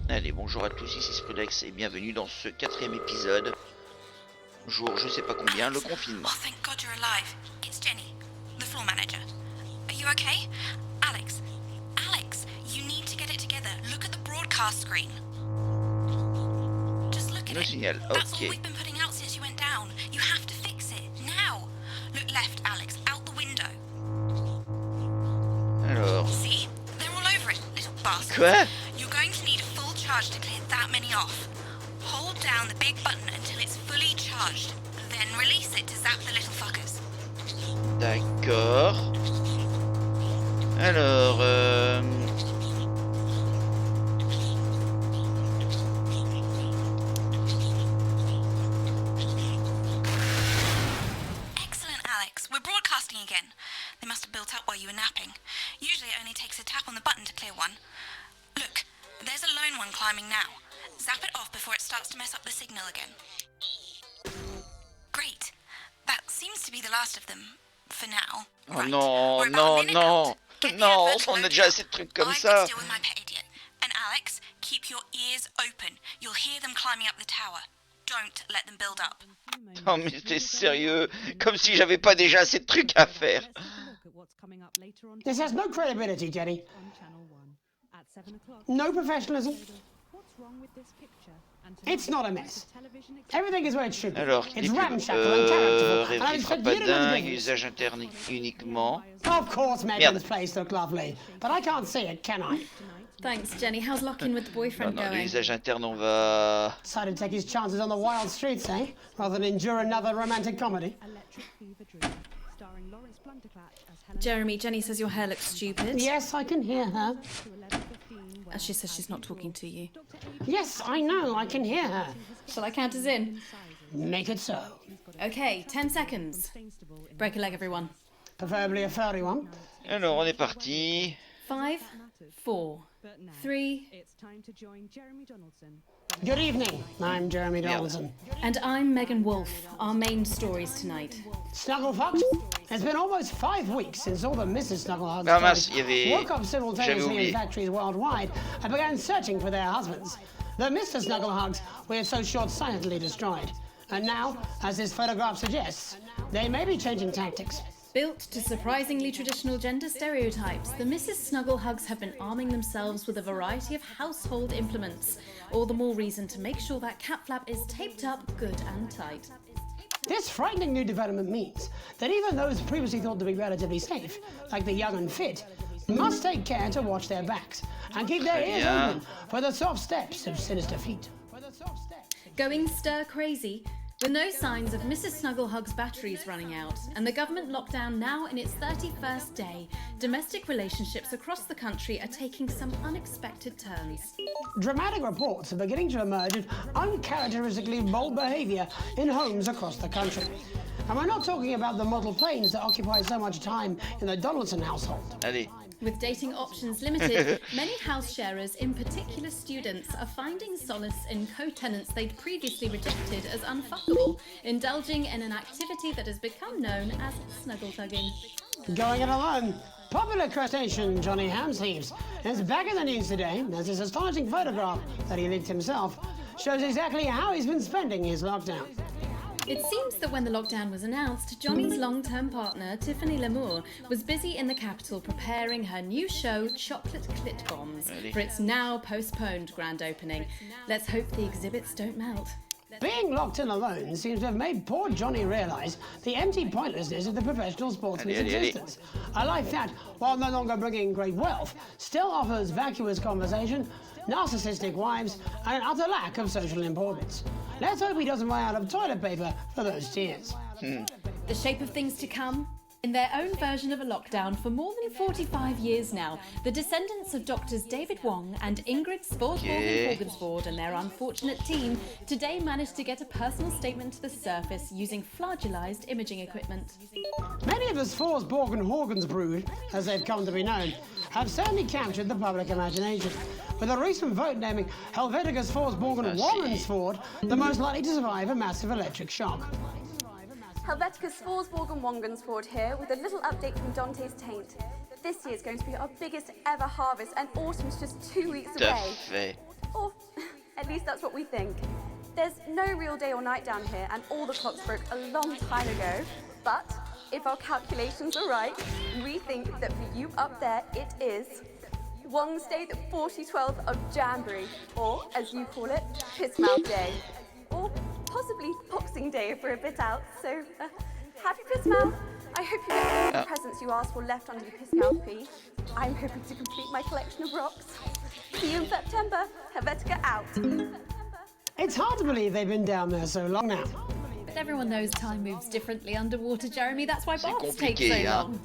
Allez, bonjour à tous, ici Sprullex et bienvenue dans ce 4e épisode. Jour, je sais pas combien, le confinement. Oh, thank God you're alive. It's Jenny, the floor manager. Are you okay? Alex, you need to get it together. Look at the broadcast screen. Just look at Le it. signal, That's all ok. we've been putting out since you went down. You have to fix it, now. Look left, Alex, out the window. Alors, See? They're all over it, little bastards. quoi? You're going to need a full charge to clear that many off. Hold down the big button until it's fully charged. Then release it to zap the little fuckers. D'accord. Alors, Excellent, Alex. We're broadcasting again. They must have built up while you were napping. Usually it only takes a tap on the button to clear one. Look, there's a lone one climbing now. Zap it off before it starts to mess up the signal again. Great. That seems to be the last of them. For now. oh Right. non, We're about a non, minute non, out. Get the non, advert on a loaded déjà up. assez de trucs comme I've ça. got to deal with my pet idiot. And Alex, keep your ears open. You'll hear them climbing up the tower. Don't let them build up. Non mais t'es sérieux? Comme si j'avais pas déjà assez de trucs à faire. This has no credibility, Jenny. No professionalism. It's not a mess. Everything is where it should be. Alors, It's les pubs, ramshackle and characterful, and I rêverie expect you to know the frappadingue, difference. usage interne uniquement. Of course, Megan's Merde. place looked lovely, but I can't see it, can I? Thanks, Jenny. How's lock-in with the boyfriend Non, going? l'usage interne, on va... Decided to take his chances on the wild streets, eh? Rather than endure another romantic comedy. Jeremy, Jenny says your hair looks stupid. Yes, I can hear her. She says she's not talking to you. Yes, I know, I can hear her. Shall I count us in? Make it so. Okay, 10 seconds. Break a leg, everyone. Preferably a furry one. Alors, on est parti. 5, 4, 3, Good evening, I'm Jeremy Donaldson. and I'm Megan Wolfe. Our main stories tonight. Snugglefuck, it's been almost 5 weeks since all the Mrs. Snugglehugs Ah mince, il y avait... woke up J'avais simultaneously oublié. in factories worldwide and began searching for their husbands. The Mr. Snugglehugs were so short-sightedly destroyed. And now, as this photograph suggests, they may be changing tactics. Built to surprisingly traditional gender stereotypes, the Mrs. Snugglehugs have been arming themselves with a variety of household implements. All the more reason to make sure that cat flap is taped up good and tight. This frightening new development means that even those previously thought to be relatively safe, like the young and fit, must take care to watch their backs and keep their ears bien. open for the soft steps of sinister feet. Going stir crazy, with no signs of Mrs. Snugglehug's batteries running out, and the government lockdown now in its 31st day, domestic relationships across the country are taking some unexpected turns. Dramatic reports are beginning to emerge of uncharacteristically bold behaviour in homes across the country. And we're not talking about the model planes that occupy so much time in the Donaldson household. Allez. With dating options limited, many house sharers, in particular students, are finding solace in co-tenants they'd previously rejected as unfuckable, indulging in an activity that has become known as snuggle tugging. Going it alone. Popular crustacean Johnny Hamsleeves is back in the news today as his astonishing photograph that he leaked himself shows exactly how he's been spending his lockdown. It seems that when the lockdown was announced, Johnny's long-term partner, Tiffany Lamour, was busy in the capital preparing her new show, Chocolate Clit Bombs, for its now postponed grand opening. Let's hope the exhibits don't melt. Being locked in alone seems to have made poor Johnny realise the empty pointlessness of the professional sportsman's Allez, allez, allez. existence. A life that, while no longer bringing great wealth, still offers vacuous conversation, narcissistic wives, and an utter lack of social importance. Let's hope he doesn't run out of toilet paper for those tears. The shape of things to come? In their own version of a lockdown for more than 45 years now, the descendants of doctors David Wong and Ingrid Sporsborg-Horgensvoord and their unfortunate team today managed to get a personal statement to the surface using flagellized imaging equipment. Many of the Sporsborg and Horgans brood, as they've come to be known, have certainly captured the public imagination, with a recent vote naming Helvetica Sporsborg and Warrensford the most likely to survive a massive electric shock. Helvetica Sporsborg and Wongensford here with a little update from Dante's Taint. This year's going to be our biggest ever harvest and autumn's just 2 weeks away. Fait. Or at least that's what we think. There's no real day or night down here, and all the clocks broke a long time ago. But if our calculations are right, we think that for you up there, it is Wong's Day, the 4012th of January, or as you call it, Pissmouth Day. Or possibly Boxing Day if we're a bit out. So, happy Pissmouth. I hope you get all the presents you asked for left under the Pissmouth P. I'm hoping to complete my collection of rocks. See you in September. Helvetica out. It's hard to believe they've been down there so long now. But everyone knows time moves differently underwater, Jeremy. That's why C'est baths take compliqué, so hein. long.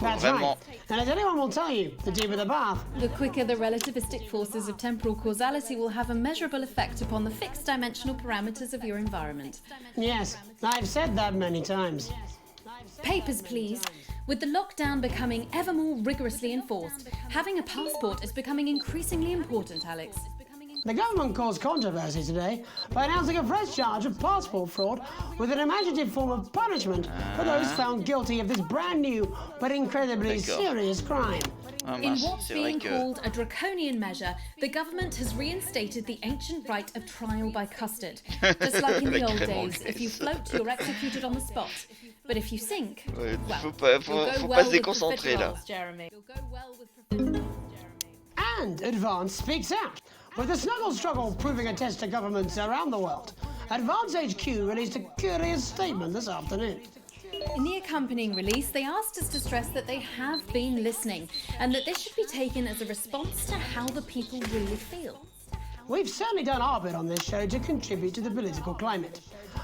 That's Vraiment. right. And as anyone will tell you, the deeper the bath. The quicker the relativistic forces of temporal causality will have a measurable effect upon the fixed dimensional parameters of your environment. Yes, I've said that many times. Papers, please. With the lockdown becoming ever more rigorously enforced, having a passport is becoming increasingly important, Alex. The government caused controversy today by announcing a fresh charge of passport fraud with an imaginative form of punishment for those found guilty of this brand new but incredibly serious crime. Ah, In mince, what's c'est vrai being que... called a draconian measure, the government has reinstated the ancient right of trial by custard. Just like in the La old crème days, if you anglaise. float, you're executed on the spot. But if you sink, Ouais, well, faut pas, you'll go faut well pas se with déconcentrer là. profiteroles, Jeremy. You'll go well with profiteroles, Jeremy. And Advance speaks out, with the snuggle struggle proving a test to governments around the world. Advance HQ released a curious statement this afternoon. In the accompanying release, they asked us to stress that they have been listening and that this should be taken as a response to how the people really feel. We've certainly done our bit on this show to contribute to the political climate.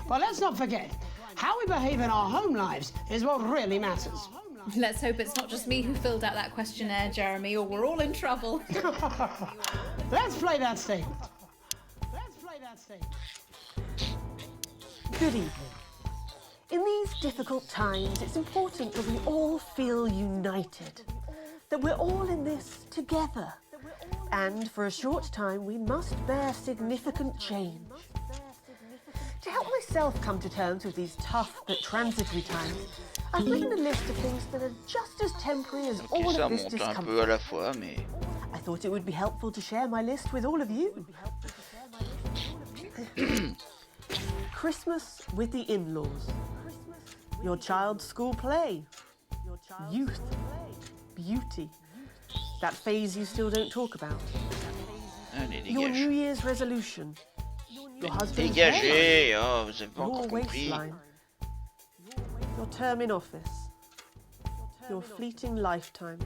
But let's not forget, how we behave in our home lives is what really matters. Let's hope it's not just me who filled out that questionnaire, Jeremy, or we're all in trouble. Let's play that statement. Good evening. In these difficult times, it's important that we all feel united, that we're all in this together. And for a short time, we must bear significant change. To help myself come to terms with these tough but transitory times, I've written a list of things that are just as temporary as all Ça of this monte un discomfort. peu à la fois, mais... I thought it would be helpful to share my list with all of you. Christmas with the in-laws. Your child's school play. Youth. Beauty. That phase you still don't talk about. Allez, Your New dégage. Year's resolution. Your husband's Dégagez. Oh, vous avez pas Your encore compris. waistline. Your term in office. Your fleeting lifetime.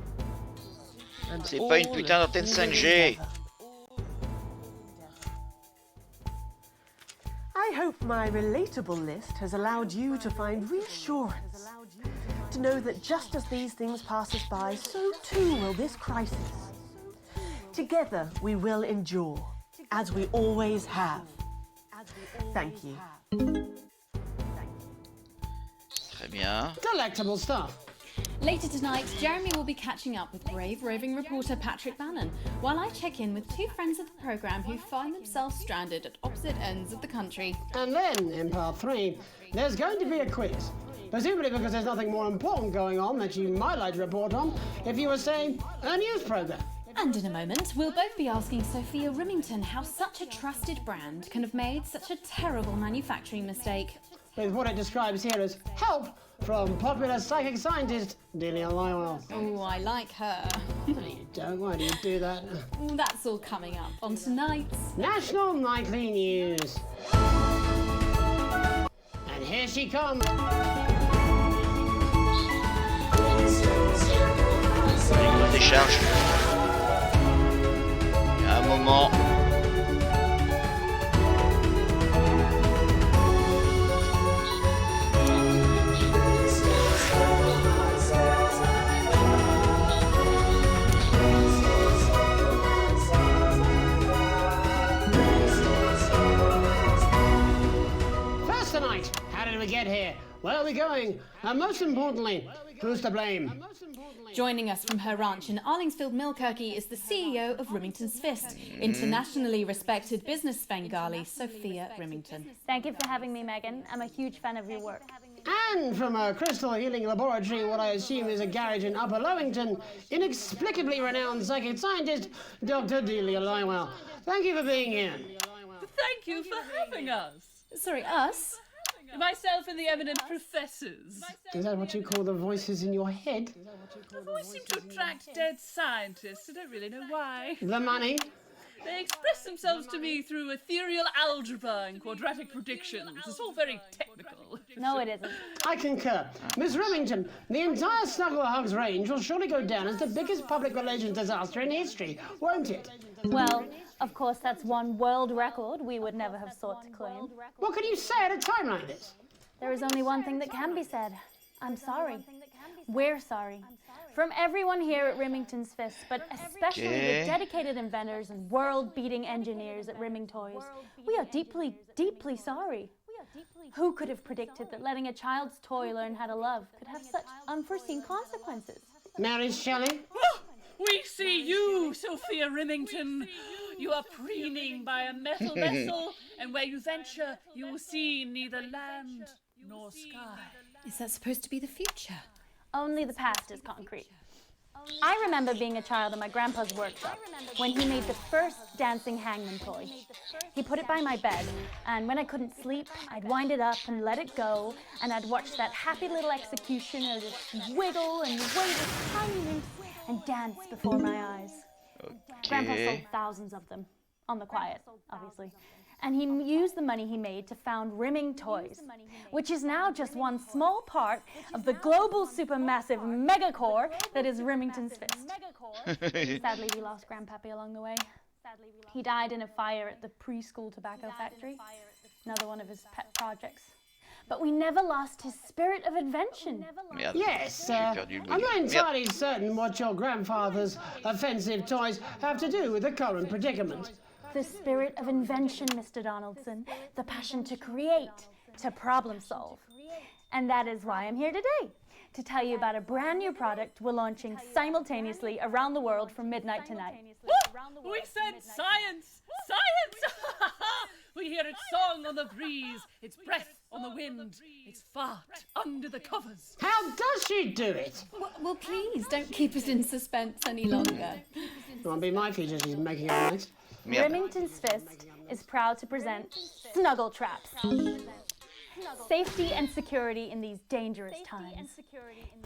And C'est pas une all putain of d'antenne human 5G. endeavour. I hope my relatable list has allowed you to find reassurance, to know that just as these things pass us by, so too will this crisis. Together we will endure, as we always have. Thank you. Très bien. Delectable stuff. Later tonight, Jeremy will be catching up with brave roving reporter Patrick Bannon, while I check in with two friends of the programme who find themselves stranded at opposite ends of the country. And then, in part 3, there's going to be a quiz. Presumably because there's nothing more important going on that you might like to report on if you were, say, a news programme. And in a moment, we'll both be asking Sophia Rimington how such a trusted brand can have made such a terrible manufacturing mistake. With what it describes here as help from popular psychic scientist Delia Lywell. Oh, I like her. No, you don't. Why do you do that? That's all coming up on tonight's National Nightly News. And here she comes. Grosse décharge. Il y a un moment... First tonight, how did we get here? Where are we going? And most importantly, who's to blame? Joining us from her ranch in Arlingsfield, Milkirky is the CEO of Rimington's Fist, internationally respected business Svengali, Sophia Rimington. Thank you for having me, Megan. I'm a huge fan of your work. And from a crystal healing laboratory in what I assume is a garage in Upper Lowington, inexplicably renowned psychic scientist, Dr. Delia Lywell. Thank you for being here. Thank you for having us. Sorry, us? Myself and the eminent professors. Is that what you call the voices in your head? I've always seemed to attract dead scientists. I don't really know why. The money? They express themselves to me through ethereal algebra and quadratic predictions. It's all very technical. No, it isn't. I concur. Miss Remington, the entire Snuggle Hugs range will surely go down as the biggest public relations disaster in history, won't it? Well, of course, that's one world record we would never have sought to claim. What can you say at a time like this? There is only one thing that can be said. I'm sorry. We're sorry. From everyone here at Remington's Fist, but especially the dedicated inventors and world-beating engineers at Rimming Toys, we are deeply, deeply sorry. Who could have predicted that letting a child's toy learn how to love could have such unforeseen consequences? Mary Shelley? We see you, Sophia Remington. You are preening by a metal vessel, and where you venture, you will see neither land nor sky. Is that supposed to be the future? Only the past is concrete. I remember being a child in my grandpa's workshop when he made the first dancing hangman toy. He put it by my bed, and when I couldn't sleep, I'd wind it up and let it go, and I'd watch that happy little executioner just wiggle and wave his tiny limbs and dance before my eyes. Grandpa sold thousands of them, on the quiet, obviously. And he used the money he made to found Rimming Toys, which is now just one small part of the global supermassive megacore that is Remington's Fist. Sadly, we lost Grandpappy along the way. He died in a fire at the preschool tobacco factory, another one of his pet projects. But we never lost his spirit of invention. Merde. Yes, J'ai perdu le I'm not bonnet. entirely certain what your grandfather's offensive toys have to do with the current predicament. The spirit of invention, Mr. Donaldson. The passion to create, to problem solve. And that is why I'm here today, to tell you about a brand new product we're launching simultaneously around the world from midnight tonight. We said science! Science! We hear its song on the breeze, its breath on the wind, its fart under the covers. How does she do it? Well, please, don't keep us in suspense any longer. It won't be my feature she's making up next. Merde. Remington's Fist is proud to present Snuggle Traps. Safety and security in these dangerous times.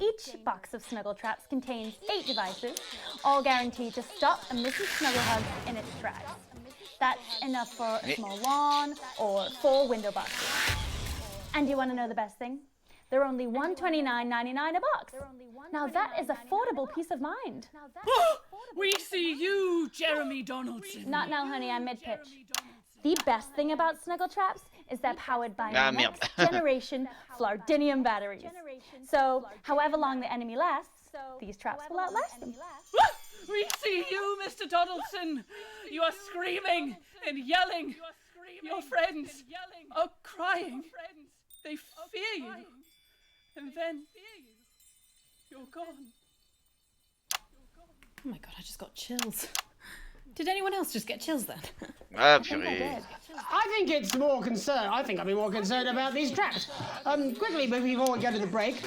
Each box of Snuggle Traps contains 8 devices, all guaranteed to stop a Mrs. Snugglehug in its tracks. That's enough for a small lawn or 4 window boxes. And you want to know the best thing? They're only $129.99 a box. Now that is affordable peace of mind. We see you, Jeremy Donaldson. Not now, honey, I'm mid-pitch. The best thing about Snuggle Traps is they're powered by next generation Flardinium batteries. So, however long the enemy lasts, these traps will outlast them. We see you, Mr. Donaldson. You are screaming and yelling. Your friends are crying. They fear you. And then you're gone. Oh my god, I just got chills. Did anyone else just get chills then? Ah, purée. I think it's more concerned. I think I'd be more concerned about these traps. Quickly, before we go to the break,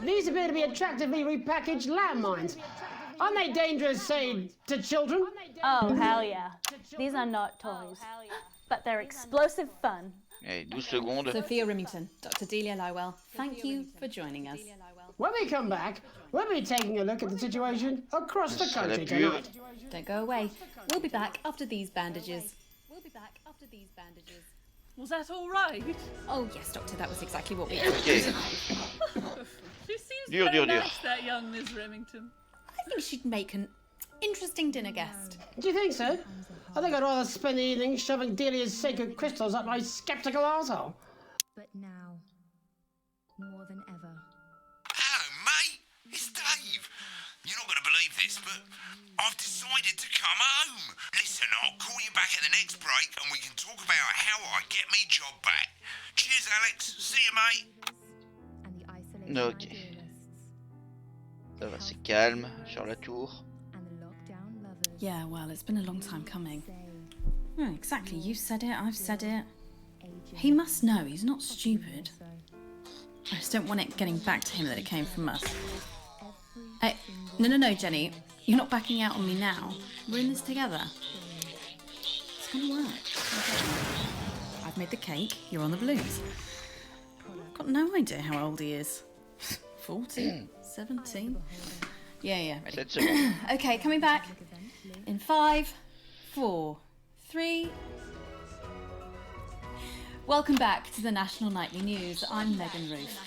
these appear to be attractively repackaged landmines. Aren't they dangerous, say, to children? Oh, hell yeah. These are not toys. But they're explosive fun. Allez, 12 secondes. Sophia Remington, Dr. Delia Lywell, thank you for joining us. When we come back, we'll be taking a look at the situation across the country Ça l'a pu. tonight. Don't go away. We'll be back after these bandages. Was that all right? Oh yes, Doctor, that was exactly what we Ok. She seems Dur, very dur, dur. nice, that young Miss Remington. I think she'd make an interesting dinner guest. Do you think so? I think I'd rather spend the evening shoving Delia's sacred crystals up my skeptical arsehole. But now, more than ever. Hello, mate. It's Dave. You're not going to believe this, but I've decided to come home. Listen, I'll call you back at the next break and we can talk about how I get me job back. Cheers, Alex. See you, mate. And the isolated Ok. idealists. Ça va, c'est calme sur la tour. And the lockdown lovers. Yeah, well, it's been a long time coming. Say, Oh, exactly, you said it, I've said it. aging. He must know, he's not stupid. So, I just don't want it getting back to him that it came from us. Hey, no, Jenny. You're not backing out on me now. We're in this together. gonna work. I've made the cake, you're on the balloons. Got no idea how old he is. 40? 17? Yeah, ready. 7 secondes. Okay, coming back. In 5, 4, 3... Welcome back to the National Nightly News. I'm Megan Ruth.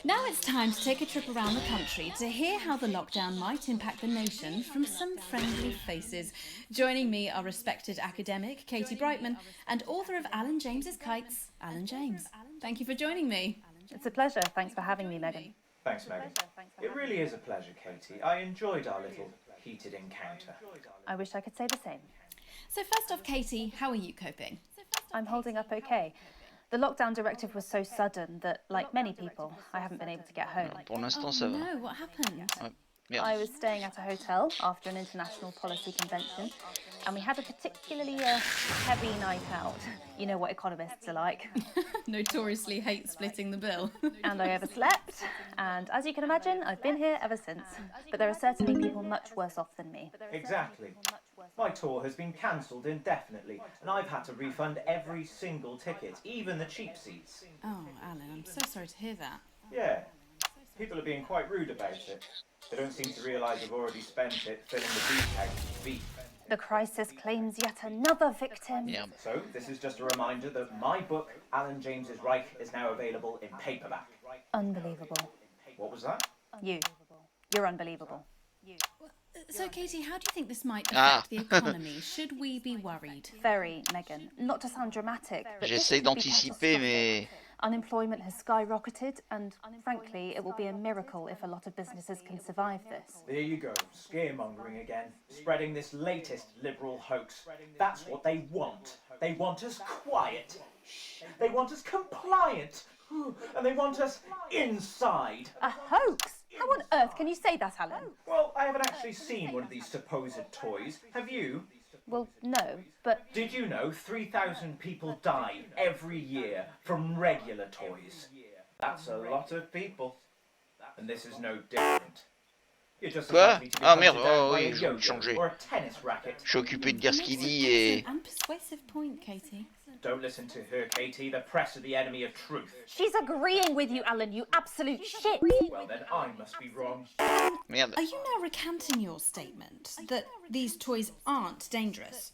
Now it's time to take a trip around the country to hear how the lockdown might impact the nation from some friendly faces. Joining me are respected academic Katie Brightman and author of Alan James's Kites, Alan James. Thank you for joining me. It's a pleasure. Thanks for having me, Megan. Thanks, Megan. It really is a pleasure, Katie. I enjoyed our little heated encounter. I wish I could say the same. So first off, Katie, how are you coping? I'm holding up okay. The lockdown directive was so sudden that, like many people, I haven't been able to get home. Pour l'instant, ça va. No, what happened? Merde. I was staying at a hotel after an international policy convention, and we had a particularly heavy night out. You know what economists are like. Notoriously hate splitting the bill. And I overslept, and as you can imagine, I've been here ever since. But there are certainly people much worse off than me. Exactly. My tour has been cancelled indefinitely, and I've had to refund every single ticket, even the cheap seats. Oh, Alan, I'm so sorry to hear that. Yeah, people are being quite rude about it. They don't seem to realise I've already spent it filling the beef tank with beef. The crisis claims yet another victim. Yeah. So, this is just a reminder that my book, Alan James's Reich, is now available in paperback. Unbelievable. What was that? You're unbelievable. So, Katie, how do you think this might affect the economy? Should we be worried? Very, Megan. Not to sound dramatic, but J'essaie d'anticiper, mais... unemployment has skyrocketed, and frankly, it will be a miracle if a lot of businesses can survive this. There you go, scaremongering again, spreading this latest liberal hoax. That's what they want. They want us quiet. They want us compliant. And they want us inside. A hoax? How on earth can you say that, Alan? Well, I haven't actually seen one of these supposed toys. Have you? Well, no, but... Did you know 3,000 people die every year from regular toys? That's a lot of people. And this is no different. You're just Quoi? likely to be Ah hunted merde, down oh by oui, a je vais yo-yo changer. or a tennis racket. Je suis occupé de dire ce qu'il dit et... And persuasive point, Katie. Don't listen to her, Katie. The press are the enemy of truth. She's agreeing with you, Alan, you absolute shit! Well, then I must be wrong. Merde. Are you now recanting your statement that these toys aren't dangerous?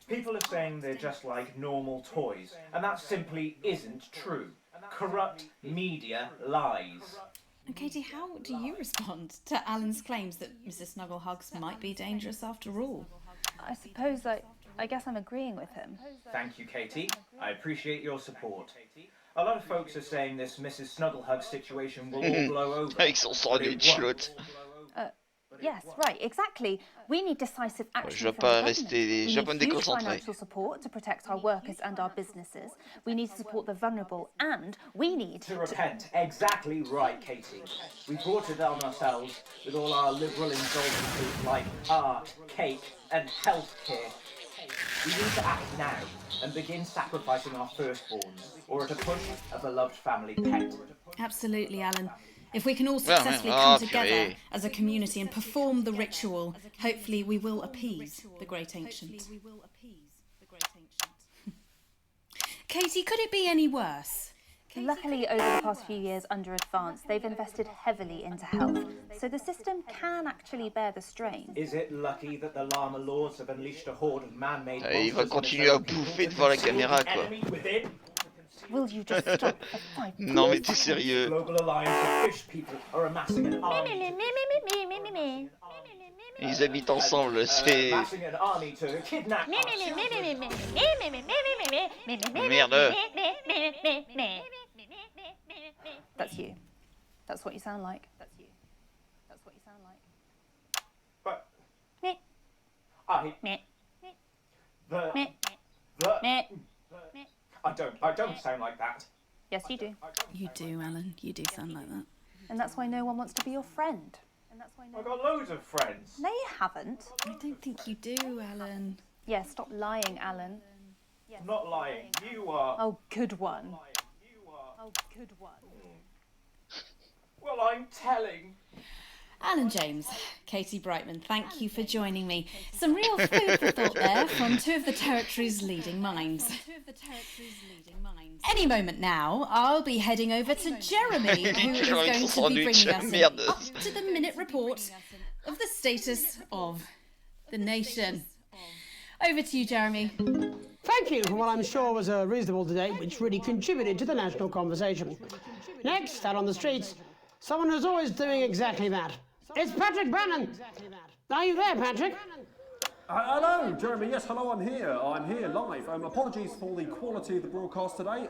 People are saying they're just like normal toys, and that simply isn't true. Corrupt media lies. And Katie, how do you respond to Alan's claims that Mrs. Snugglehugs might be dangerous after all? I suppose I guess I'm agreeing with him. Thank you, Katie. I appreciate your support. A lot of folks are saying this Mrs. Snugglehug situation will all blow over. Avec son sandwich, l'autre. Yes, right, exactly. We need decisive action Je vais from pas the rester... government. Je vais pas We me need huge déconcentrer. financial support to protect our workers and our businesses. We need to support the vulnerable, and we need To repent. Exactly right, Katie. We brought it on ourselves with all our liberal indulgences like art, cake, and healthcare. We need to act now and begin sacrificing our firstborns, or to push a beloved family pet. Absolutely, Alan. If we can all successfully come together as a community and perform the ritual, hopefully we will appease the great ancient. Katie, could it be any worse? Luckily, over the past few years under Advance, they've invested heavily into health, so the system can actually bear the strain. Is it lucky that the Llama Lords have unleashed a horde of man-made Il va continuer à bouffer devant la caméra, quoi. Will you just stop for 5 Non mais t'es sérieux? Global Alliance of Fish People are amassing an army. Ils habitent ensemble, c'est... Amassing an army to kidnap our children. Merde. That's you. That's what you sound like. That's you. That's what you sound like. But Meh. I... Meh. The... Meh. The... Meh. I don't sound like that. Yes, you do. You do, Alan. You do sound like that. And that's why no one wants to be your friend. I've got loads of friends. No, you haven't. I don't think you do, Alan. Yeah, stop lying, Alan. I'm not lying. You are. Oh, good one. You are. Oh, good one. Well, I'm telling. Alan James, Katie Brightman, thank you for joining me. Some real food for thought there from two of the territory's leading minds. Any moment now, I'll be heading over to Jeremy, who is going to be bringing us an up-to-the-minute report of the status of the nation. Over to you, Jeremy. Thank you for what I'm sure was a reasonable debate which really contributed to the national conversation. Next, out on the streets, someone who's always doing exactly that. It's Patrick Bannon. Are you there, Patrick? Hello, Jeremy. Yes, hello, I'm here. I'm here live. Apologies for the quality of the broadcast today.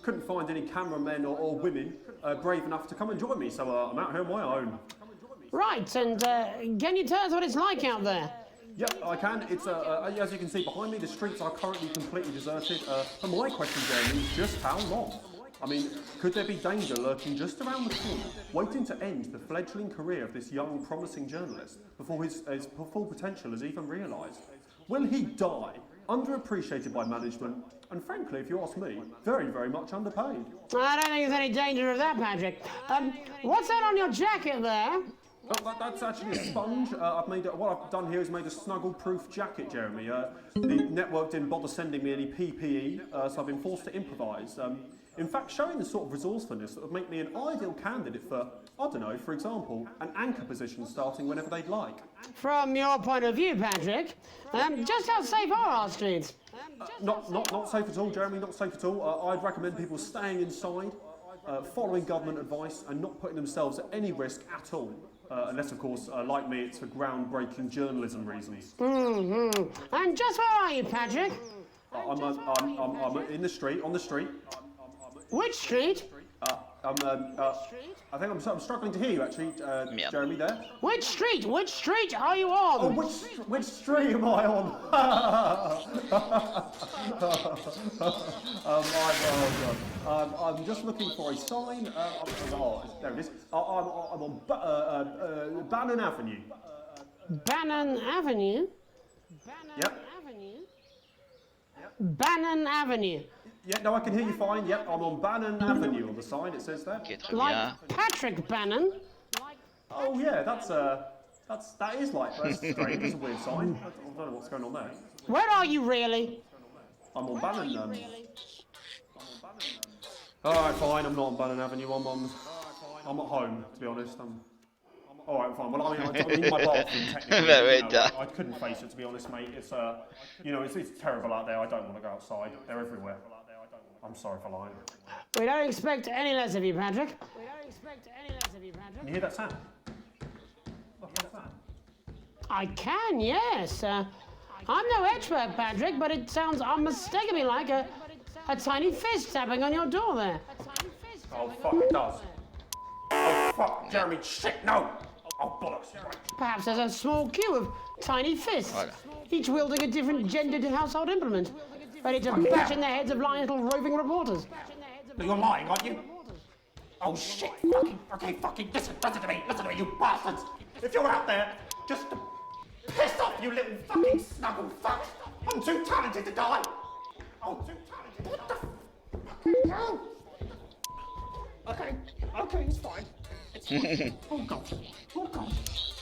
Couldn't find any cameramen or women brave enough to come and join me, so I'm out here on my own. Right, and can you tell us what it's like out there? Yeah, I can. It's as you can see behind me, the streets are currently completely deserted. And my question, Jeremy, is just how long? I mean, could there be danger lurking just around the corner, waiting to end the fledgling career of this young, promising journalist before his full potential is even realised? Will he die, underappreciated by management, and frankly, if you ask me, very, very much underpaid? I don't think there's any danger of that, Patrick. What's that on your jacket there? Oh, that's actually a sponge. What I've done here is made a snuggle-proof jacket, Jeremy. The network didn't bother sending me any PPE, so I've been forced to improvise. In fact, showing the sort of resourcefulness that would make me an ideal candidate for, I don't know, for example, an anchor position starting whenever they'd like. From your point of view, Patrick, just how safe are our streets? Not safe at all, Jeremy, not safe at all. I'd recommend people staying inside, following government advice and not putting themselves at any risk at all. Unless, of course, like me, it's for groundbreaking journalism reasons. Mm-hmm. And just where are you, Patrick? I'm in the street, on the street. Which street? I think I'm struggling to hear you, actually, Jeremy, there. Which street? Which street are you on? Oh, which street am I on? I'm just looking for a sign. There it is. I'm on Bannon Avenue. Bannon Avenue? Yep. Bannon Avenue. Yeah, no, I can hear you fine. Yep, I'm on Bannon Avenue on the sign, it says there. Like Patrick Bannon? Oh yeah, that is like, that's strange, that's a weird sign. I don't know what's going on there. Where are you really? I'm on Bannon. Alright, fine, I'm not on Bannon Avenue, I'm at home, to be honest. Alright, fine. Well, I mean, I'm in my bathroom, technically. I couldn't face it, to be honest, mate. It's, it's terrible out there. I don't want to go outside. They're everywhere. I'm sorry for lying. We don't expect any less of you, Patrick. Can you hear that sound? What's that? I can, yes. I'm no expert, Patrick, but it sounds unmistakably like a tiny fist tapping on your door there. Oh, fuck, it does. Oh, fuck, Jeremy, shit, no! Oh, bollocks. Perhaps there's a small queue of tiny fists, each wielding a different gendered household implement, ready to bash in the heads of lying little roving reporters. But you're lying, aren't you? Oh, shit, fucking, listen to me, you bastards! If you're out there, just to piss off, you little fucking snuggle fuck! I'm too talented to die! Oh, too talented! What the fucking hell? Okay, it's fine. Oh, God.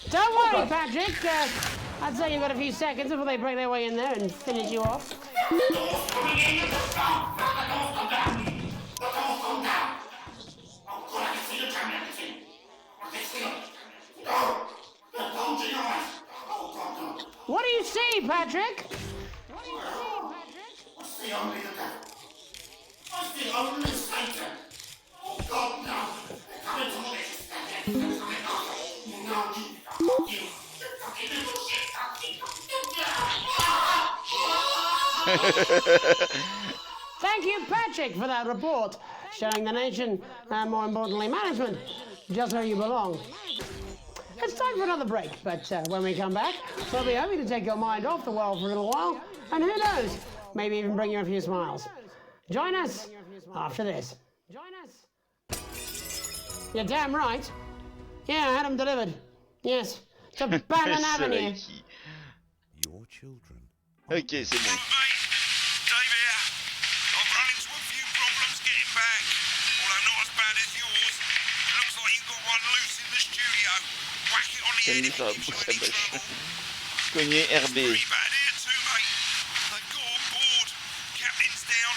Don't worry, Patrick. I'd say you've got a few seconds before they break their way in there and finish you off. What do you see, Patrick? I see only the devil. I see only Satan. Oh, God, no. They're coming to this. Thank you, Patrick, for that report, showing the nation, and more importantly, management, just where you belong. It's time for another break, but when we come back, we'll be hoping to take your mind off the world for a little while, and who knows, maybe even bring you a few smiles. Join us after this. You're damn right. Yeah, I had them delivered. Yes, to Bannon Avenue. Your children. Ok, c'est bon. Dave here. I've run into a few problems getting back, although not as bad as yours. Looks like you've got one one loose in the studio. Whack it on the head if it gives you any trouble. Cogner RB. Pretty bad here too, mate. They've got on board. Captain's down.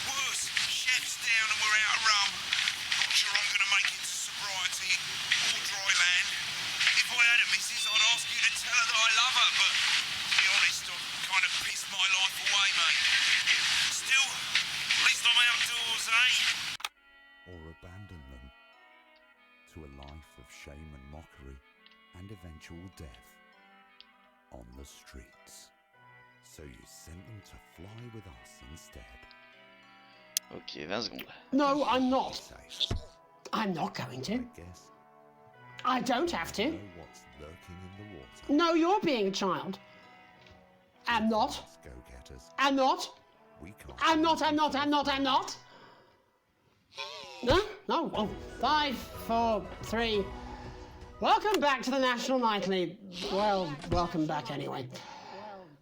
Worse, chef's down and we're out of rum. Not sure I'm going to make it to sobriety or dry land. If I had a missus, I'd ask you to tell her that I love her, but to be honest, I've kind of pissed my life away, mate. Still, at least I'm outdoors, eh? Or abandon them to a life of shame and mockery and eventual death on the streets. So you sent them to fly with us instead. Ok, 20 secondes. No, I'm not. I'm not going to. I don't have to. Know what's lurking in the water. No, you're being a child. I'm not. Go-getters. I'm not. We can't. I'm not. No? No. Oh, 5, 4, 3. Welcome back to the National Nightly. Well, welcome back anyway.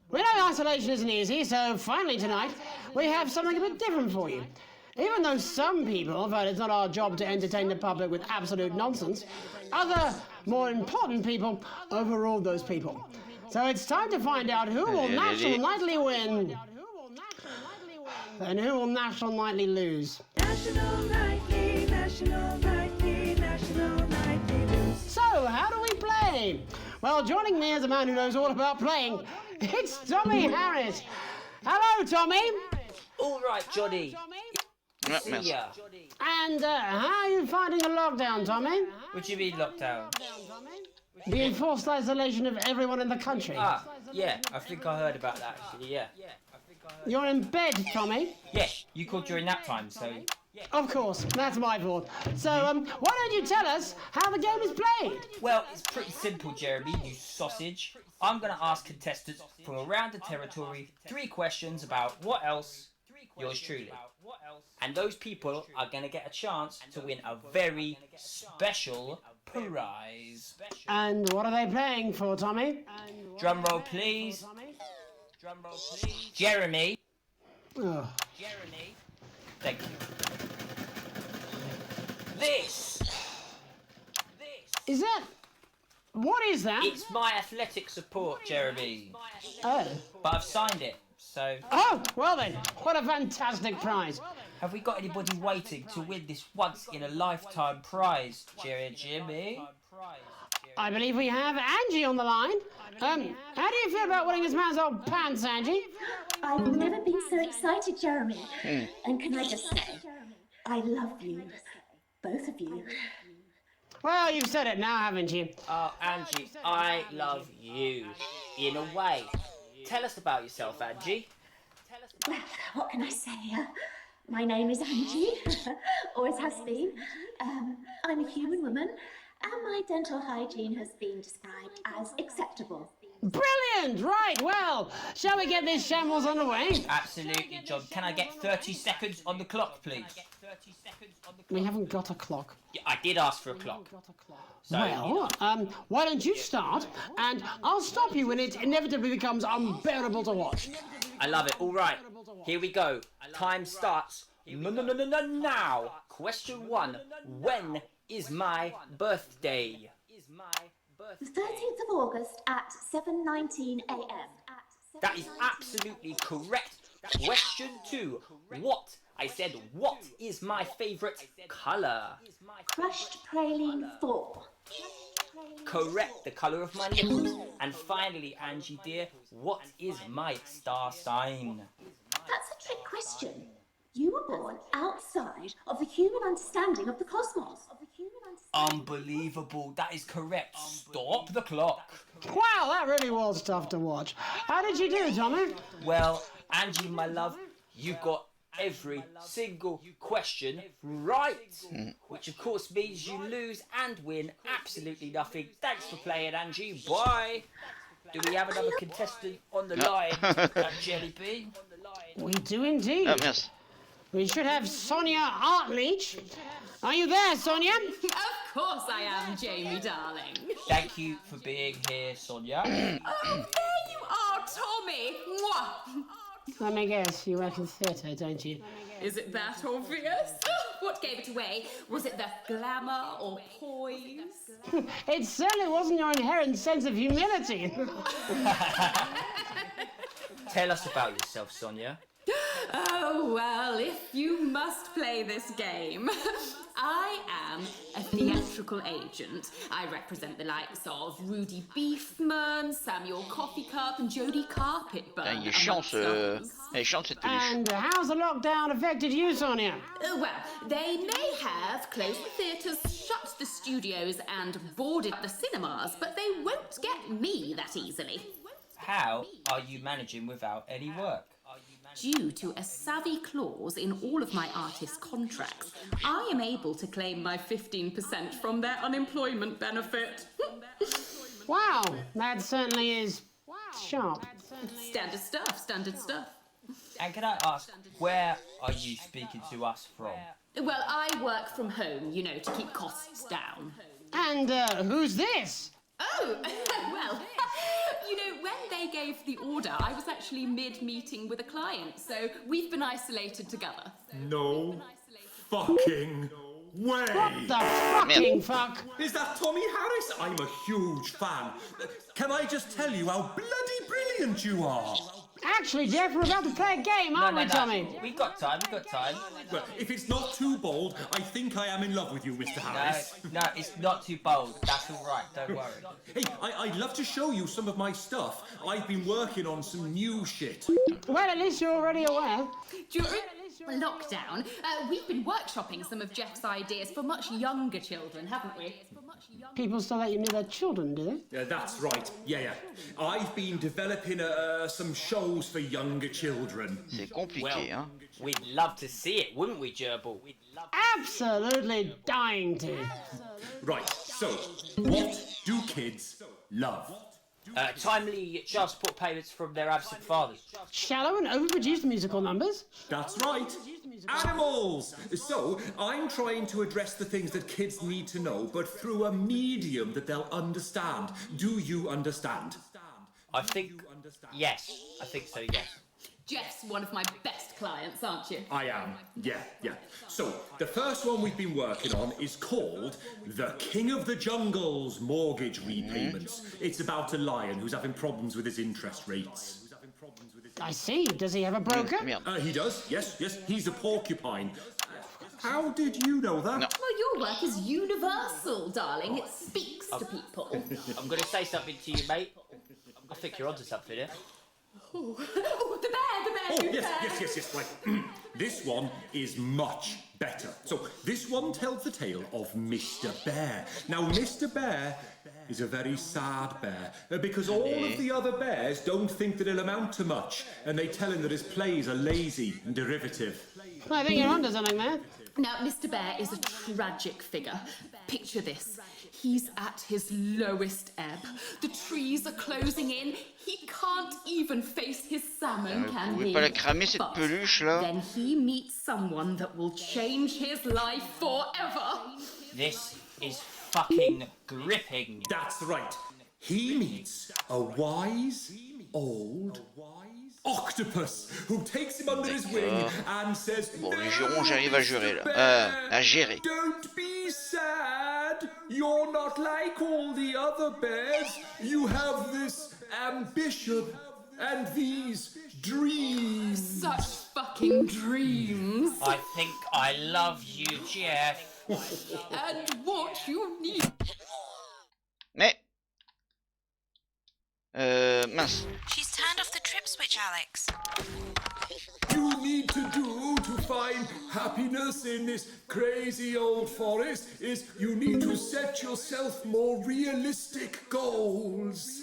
We know isolation isn't easy, so finally tonight we have something a bit different for you. Even though some people felt it's not our job to entertain the public with absolute nonsense, other, more important people overruled those people. So it's time to find out who will National Nightly win and who will National Nightly lose. National Nightly, National Nightly, National Nightly lose. So, how do we play? Well, joining me as a man who knows all about playing, it's Tommy Harris. Hello, Tommy. All right, Johnny. See ya. And how are you finding the lockdown, Tommy? What do you mean lockdown? The enforced isolation of everyone in the country. Ah, yeah, I think I heard about that actually, yeah. You're in bed, Tommy? Yeah, you called during nap time, so... Of course, that's my fault. So, why don't you tell us how the game is played? Well, it's pretty simple, Jeremy, you sausage. I'm going to ask contestants from around the territory 3 questions about what else, yours truly. And those people are going to get a chance to win a very special prize. And what are they playing for, Tommy? Drum roll, please. Drum roll, please. Jeremy. Oh. Jeremy. Thank you. This. Is that... What is that? It's my athletic support, Jeremy. Oh. But I've signed it, so... Oh, well then, what a fantastic prize. Have we got anybody waiting to win this once-in-a-lifetime prize, Jimmy? I believe we have Angie on the line. How do you feel about winning this man's old pants, Angie? I've never been so excited, Jeremy. And can I just say, I love you. Both of you. Well, you've said it now, haven't you? Oh, Angie, I love you. In a way. Tell us about yourself, Angie. Well, what can I say? My name is Angie. Always has been. I'm a human woman, and my dental hygiene has been described as acceptable. Brilliant! Right, well, shall we get this shambles underway? Absolutely, John. Can I get 30 seconds on the clock, please? We haven't got a clock. Yeah, I did ask for a clock. So, Well, why don't you start, and I'll stop you when it inevitably becomes unbearable to watch. I love it. All right, here we go. Time starts now. Question 1. When is my birthday? The 13th of August at 7:19 a.m. That is absolutely correct. Question 2. What? I said, what is my favourite colour? Crushed praline 4. Correct, the colour of my nipples. And finally, Angie dear, what is my star sign? That's a trick question. You were born outside of the human understanding of the cosmos. Unbelievable, that is correct. Stop the clock. Wow, that really was tough to watch. How did you do, Tommy? Well, Angie, my love, you got every single question right. Which of course means you lose and win absolutely nothing. Thanks for playing, Angie. Bye. Do we have another contestant on the line at Jelly Bean? We do indeed. Yes. We should have Sonia Artleach. Are you there, Sonia? Of course I am, Jamie, darling. Thank you for being here, Sonia. Oh, there you are, Tommy. Mwah. Let me guess, you work in theatre, don't you? Is it that obvious? What gave it away? Was it the glamour or poise? It certainly wasn't your inherent sense of humility. Tell us about yourself, Sonia. Oh, well, if you must play this game. I am a theatrical agent. I represent the likes of Rudy Beefman, Samuel Coffee Cup, and Jodie Carpetburn. Il est chiant, cette peluche. And how's the lockdown affected you, Sonia? Well, they may have closed the theatres, shut the studios, and boarded the cinemas, but they won't get me that easily. How are you managing without any work? Due to a savvy clause in all of my artist contracts, I am able to claim my 15% from their unemployment benefit. Wow, that certainly is sharp. Standard stuff, standard stuff. And can I ask, where are you speaking to us from? Well, I work from home, you know, to keep costs down. And who's this? Oh, well, you know, when they gave the order, I was actually mid-meeting with a client, so we've been isolated together. No fucking way! What the fucking fuck? Is that Tommy Harris? I'm a huge fan. Can I just tell you how bloody brilliant you are? Actually, Jeff, we're about to play a game, aren't we, Tommy? We've got time, Well, if it's not too bold, I think I am in love with you, Mr. Harris. No, it's not too bold. That's all right, don't worry. Hey, I'd love to show you some of my stuff. I've been working on some new shit. Well, at least you're already aware. During lockdown, we've been workshopping some of Jeff's ideas for much younger children, haven't we? People still let you know their children, do they? Yeah, that's right. Yeah. I've been developing some shows for younger children. C'est compliqué, hein? We'd love to see it, wouldn't we, Gerbil? Absolutely dying to. Right, so, what do kids love? Timely child support payments from their absent fathers. Shallow and overproduced musical numbers? That's right. Animals! So, I'm trying to address the things that kids need to know, but through a medium that they'll understand. Do you understand? I think so, yes. Jeff's one of my best clients, aren't you? I am, yeah. So, the first one we've been working on is called The King of the Jungle's Mortgage Repayments. It's about a lion who's having problems with his interest rates. I see. Does he have a broker? He does, yes. He's a porcupine. How did you know that? No. Well, your work is universal, darling. It speaks to people. I'm going to say something to you, mate. I think you're onto something here. Oh, the bear, Yes. Right. This one is much better. So, this one tells the tale of Mr. Bear. Now, Mr. Bear is a very sad bear because all of the other bears don't think that he'll amount to much, and they tell him that his plays are lazy and derivative. I think you're onto something there. Now, Mr. Bear is a tragic figure. Picture this. He's at his lowest ebb. The trees are closing in. He can't even face his salmon, can he? Pas la cramer, cette But peluche, là. then he meets someone that will change his life forever. This is fucking gripping. That's right. He meets a wise, old octopus who takes him under his wing and says, Bon, les jurons, j'arrive à jurer, là. À gérer. Don't be sad. You're not like all the other bears. You have this ambition and these dreams. Such fucking dreams. I think I love you, Jeff. And what you need. Mais... mince. She's turned off the trip switch, Alex. You need to do to find happiness in this crazy old forest is you need to set yourself more realistic goals.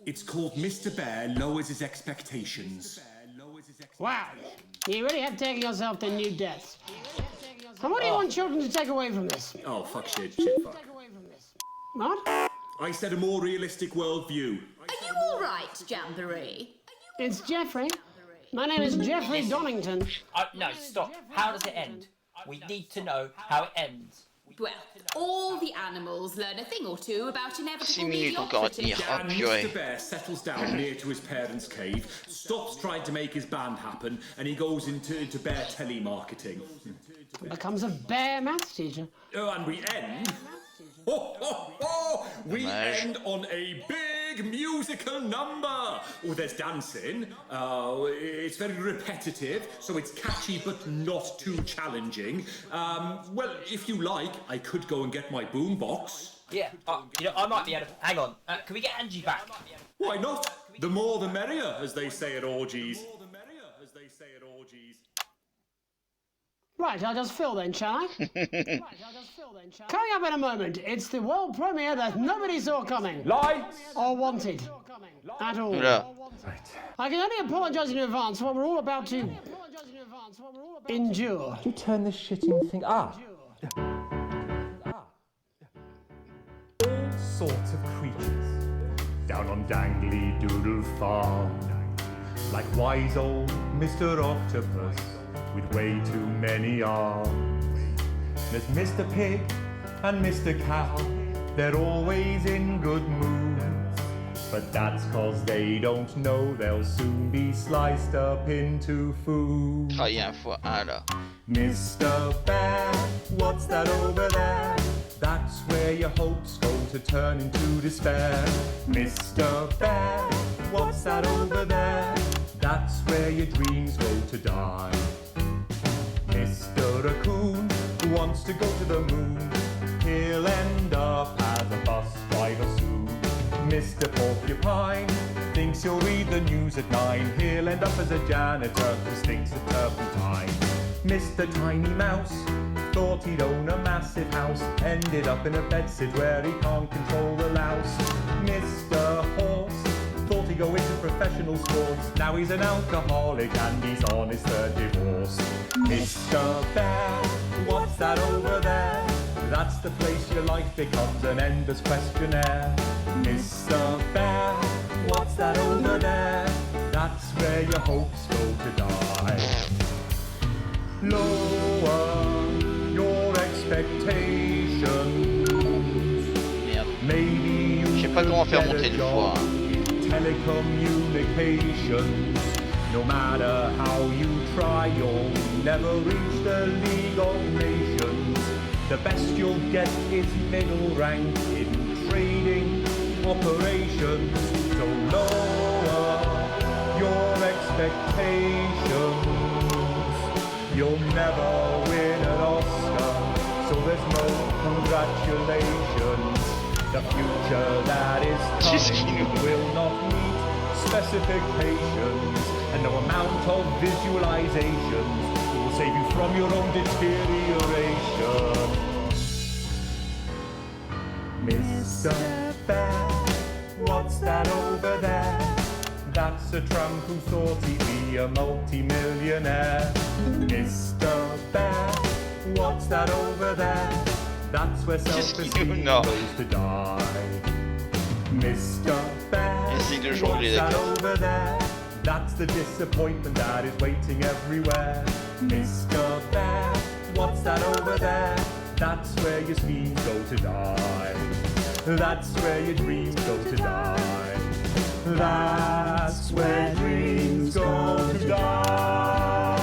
It's called Mr. Bear Lowers His Expectations. Wow. You really have taken yourself to new depths. And what do you want children to take away from this? Oh, fuck shit, fuck. What? I said a more realistic worldview. Are you all right, Jamboree? It's Jeffrey. My name is Jeffrey Donington. No, stop. How does it end? We need to know how it ends. Well, all the animals learn a thing or two about 6 inevitable minutes encore à tenir. Oh And purée. Mr. Bear settles down near to his parents' cave, stops trying to make his band happen, and he goes into bear telemarketing. Becomes a bear maths teacher. Oh, and we end. We end on a big musical number. Oh, there's dancing. It's very repetitive, so it's catchy but not too challenging. Well, if you like, I could go and get my boombox. Yeah, you know, I might be able to... Hang on, can we get Angie back? Why not? The more the merrier, as they say at orgies. Right, I'll just fill then, shall I? Coming up in a moment, it's the world premiere that nobody saw coming. Lights! Or wanted. At all. Oula. I can only apologise in advance for what we're all about to endure. You turn this shitting thing... All sorts of creatures down on Dangly Doodle Farm, like wise old Mr. Octopus with way too many arms. There's Mr. Pig and Mr. Cow, they're always in good moods, but that's 'cause they don't know they'll soon be sliced up into food. Travailler un fois un là. Mr. Bear, what's that over there? That's where your hopes go to turn into despair. Mr. Bear, what's that over there? That's where your dreams go to die. Mr. Raccoon wants to go to the moon. He'll end up as a bus driver soon. Mr. Porcupine thinks he'll read the news at 9. He'll end up as a janitor who stinks of turpentine. Mr. Tiny Mouse thought he'd own a massive house, ended up in a bedsit where he can't control the louse. Mr. Horse thought he'd go into professional sports, now he's an alcoholic and he's on his third divorce. Mr. Bear, what's that over there? That's the place your life becomes an endless questionnaire. Mr. Bear, what's that over there? That's where your hopes go to die. Lower your expectations. Merde. Maybe Je sais pas comment faire monter une fois. Telecommunications. No matter how you try, you'll never reach the League of Nations. The best you'll get is middle rank in trading operations. So lower your expectations. You'll never win an Oscar, so there's no congratulations. The future that is coming will not meet specifications, and no amount of visualizations will save you from your own deterioration. Mr. Bear, what's that over there? That's a tramp who thought he'd be a multi-millionaire. Mr. Bear, what's that over there? That's where self-esteem goes to die. Mr. Bear, what's that over there? That's the disappointment that is waiting everywhere. Mr. Bear, what's that over there? That's where your schemes go to die. That's where your dreams go to die. That's where dreams go to die.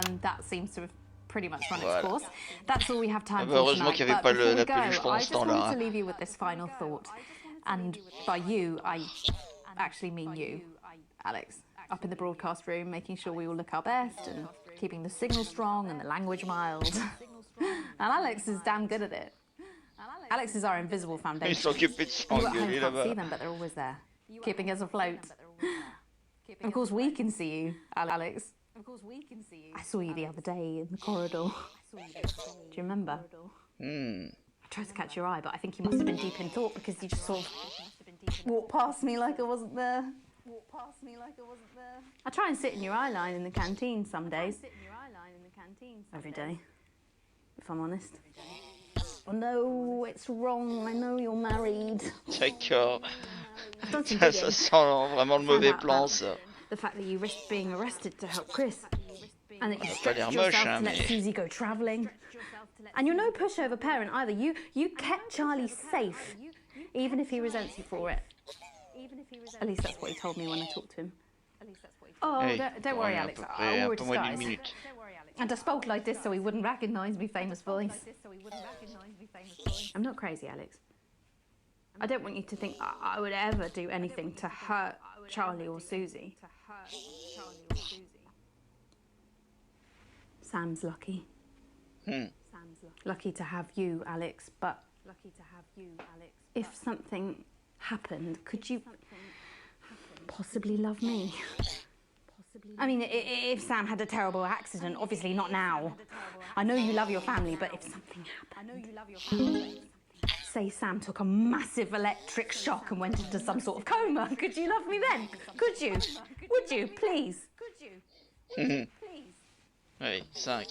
And that seems to have pretty much run its course. That's all we have time for Heureusement tonight. qu'il n'y avait But pas before we la go, peluche pendant I ce just wanted temps-là. to leave you with this final thought. And by you, I actually mean you, Alex. Up in the broadcast room, making sure we all look our best and keeping the signal strong and the language mild. And Alex is damn good at it. Alex is our invisible foundation. Ils s'occupaient de You at home s'engueuler can't là-bas. see them, but they're always there, keeping us afloat. Of course, we can see you, Alex. I saw you the other day in the corridor. Do you remember? I tried to catch your eye, but I think you must have been deep in thought because you just sort of walked past me like I wasn't there. I try and sit in your eye line in the canteen some days. Every day, if I'm honest. Oh no, it's wrong. I know you're married. D'accord. I've done some Ça digging. sent vraiment le mauvais Found out plan, about ça. The fact that you risked being arrested to help Chris. And that you pas stretched l'air yourself moche, to hein, let mais... Susie go travelling. And you're no pushover parent either. You kept Charlie safe, even if he resents you for it. At least that's what he told me when I talked to him. Oh, Hey, don't worry, Alex. I un wore peu moins d'une disguise. minute. And I spoke like this so he wouldn't recognise me famous voice. I'm not crazy, Alex. I don't want you to think I would ever do anything to hurt Charlie or Susie. Sam's lucky. Lucky to have you, Alex, but if something happened, could you possibly love me? I mean, if Sam had a terrible accident, obviously not now. I know you love your family, but if something happened... Say Sam took a massive electric shock and went into some sort of coma. Could you love me then? Could you? Would you, please? Oui, 5,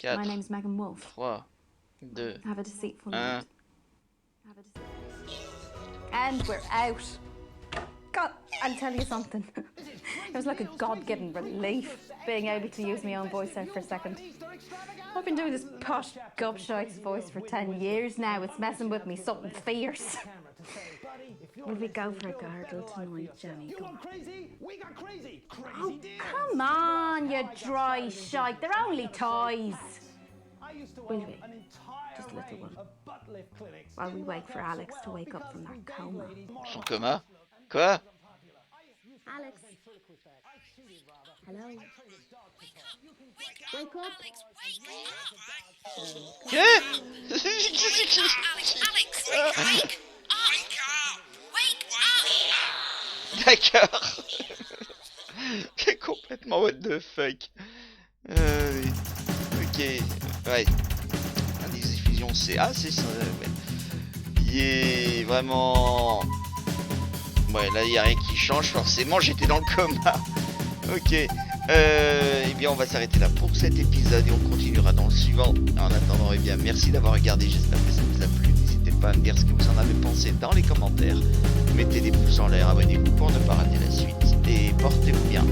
4, My name's Megan Wolf. 3, 2, Have a deceitful 1. night. And we're out. God, I'll tell you something. It was like a God-given relief being able to use my own voice out for a second. I've been doing this posh gobshite's voice for 10 years now. It's messing with me something fierce. Will we go for a gargle tonight, Jenny? Go on. Oh, come on, you dry shite. They're only toys. Will we? Just a little one. While we wait for Alex to wake up from that coma. Son coma? Quoi? Alex. Hello. Wake up. D'accord. Complètement what the fuck. Oui. Ok. Ouais. Indice diffusion c'est... Ah c'est ça. Ouais. Yeah, vraiment... Ouais, là, il n'y a rien qui change, forcément, j'étais dans le coma. Ok. Eh bien, on va s'arrêter là pour cet épisode et on continuera dans le suivant. En attendant, eh bien, merci d'avoir regardé, j'espère que ça vous a plu. N'hésitez pas à me dire ce que vous en avez pensé dans les commentaires. Mettez des pouces en l'air, abonnez-vous pour ne pas rater la suite et portez-vous bien.